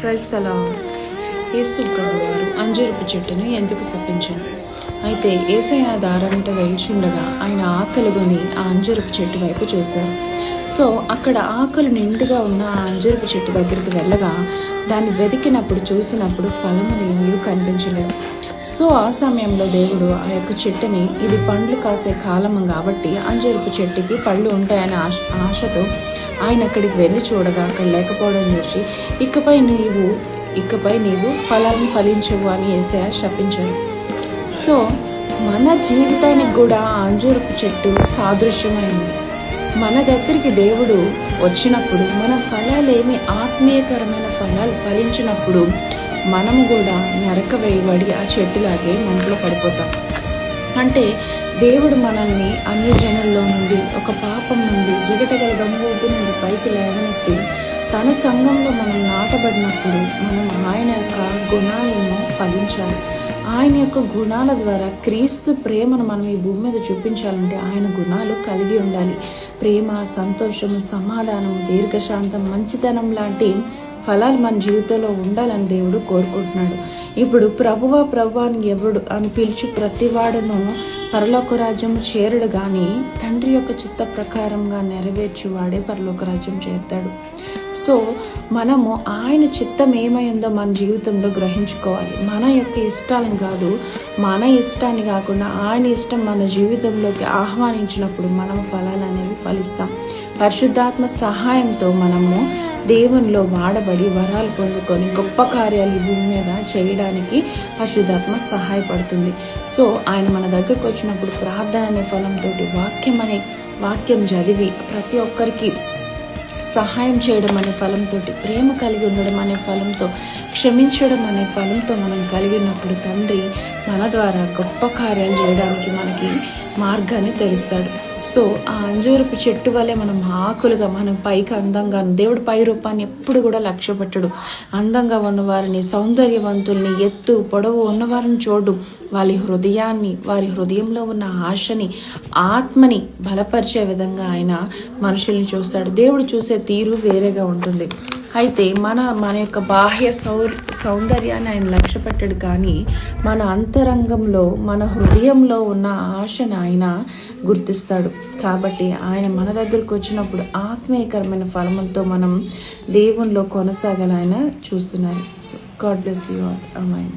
Praise the lord. యేసు ప్రభువారు అంజూరపు చెట్టును ఎందుకు శపించారు? అయితే యేసయ్య దారంట వెళ్చుండగా ఆయన ఆకలిగొని ఆ అంజూరపు చెట్టు వైపు చూశారు. సో అక్కడ ఆకలి నిండుగా ఉన్న ఆ అంజూరపు చెట్టు దగ్గరికి వెళ్ళగా దాన్ని వెతికినప్పుడు చూసినప్పుడు ఫలములు ఏమీ కనిపించలేదు. సో ఆ సమయంలో దేవుడు ఆ యొక్క చెట్టుని, ఇది పండ్లు కాసే కాలం కాబట్టి అంజూరపు చెట్టుకి పళ్ళు ఉంటాయనే ఆశతో ఆయన అక్కడికి వెళ్ళి చూడగా అక్కడ లేకపోవడం చూసి ఇకపై నీవు ఫలాన్ని ఫలించవు అని యేసయ్య శపించారు. సో మన జీవితానికి కూడా ఆ అంజూరపు చెట్టు సాదృశ్యమైంది. మన దగ్గరికి దేవుడు వచ్చినప్పుడు మన ఫలాలేమి ఆత్మీయకరమైన ఫలాలు ఫలించినప్పుడు మనము కూడా నరక వేయబడి ఆ చెట్టులాగే మంటలో పడిపోతాం. అంటే దేవుడు మనల్ని అన్యజనుల్లో నుండి, ఒక పాపం నుండి, జిగటగల గంగోపు నుండి పైకి లేవనెత్తి తన సంఘంలో మనం నాటబడినప్పుడు మనం ఆయన యొక్క గుణాలను ఫలించాలి. ఆయన యొక్క గుణాల ద్వారా క్రీస్తు ప్రేమను మనం ఈ భూమి మీద చూపించాలంటే ఆయన గుణాలు కలిగి ఉండాలి. ప్రేమ, సంతోషము, సమాధానం, దీర్ఘశాంతం, మంచితనం లాంటి ఫలాలు మన జీవితంలో ఉండాలని దేవుడు కోరుకుంటున్నాడు. ఇప్పుడు ప్రభువా అని ఎవడు అని పిలుచు ప్రతివాడును పరలోక రాజ్యము చేరడు, కానీ తండ్రి యొక్క చిత్త ప్రకారంగా నెరవేర్చువాడే పరలోక రాజ్యం చేరుతాడు. సో మనము ఆయన చిత్తం ఏమైందో మన జీవితంలో గ్రహించుకోవాలి. మన యొక్క ఇష్టాలను కాదు, మన ఇష్టాన్ని కాకుండా ఆయన ఇష్టం మన జీవితంలోకి ఆహ్వానించినప్పుడు మనము ఫలాలు అనేవి ఫలిస్తాం. పరిశుద్ధాత్మ సహాయంతో మనము దేవునిలో వాడబడి వరాలు పొందుకొని గొప్ప కార్యాలు ఈ భూమి మీద చేయడానికి పరిశుద్ధాత్మ సహాయపడుతుంది. సో ఆయన మన దగ్గరకు వచ్చినప్పుడు ప్రార్థన అనే ఫలంతో, వాక్యం చదివి ప్రతి ఒక్కరికి సహాయం చేయడం అనే ఫలంతో, ప్రేమ కలిగి ఉండడం అనే ఫలంతో, క్షమించడం అనే ఫలంతో మనం కలిగినప్పుడు తండ్రి మన ద్వారా గొప్ప కార్యాలు చేయడానికి మనకి మార్గాన్ని తెరుస్తాడు. సో ఆ అంజూరపు చెట్టు వల్లే మనం ఆకులుగా, మనం పైకి అందంగా, దేవుడు పై రూపాన్ని ఎప్పుడు కూడా లక్ష్య పెట్టడు. అందంగా ఉన్నవారిని, సౌందర్యవంతుల్ని, ఎత్తు పొడవు ఉన్నవారిని చూడు. వారి హృదయంలో ఉన్న ఆశని, ఆత్మని బలపరిచే విధంగా ఆయన మనుషుల్ని చూస్తాడు. దేవుడు చూసే తీరు వేరేగా ఉంటుంది. అయితే మన యొక్క బాహ్య సౌందర్యాన్ని ఆయన లక్ష్య పెట్టడు, కానీ మన అంతరంగంలో, మన హృదయంలో ఉన్న ఆశను ఆయన గుర్తిస్తాడు. కాబట్టి ఆయన మన దగ్గరకు వచ్చినప్పుడు ఆత్మీయకరమైన ఫలములతో మనం దేవునిలో కొనసాగాలని ఆయన చూస్తున్నారు. So God bless you all. Amen.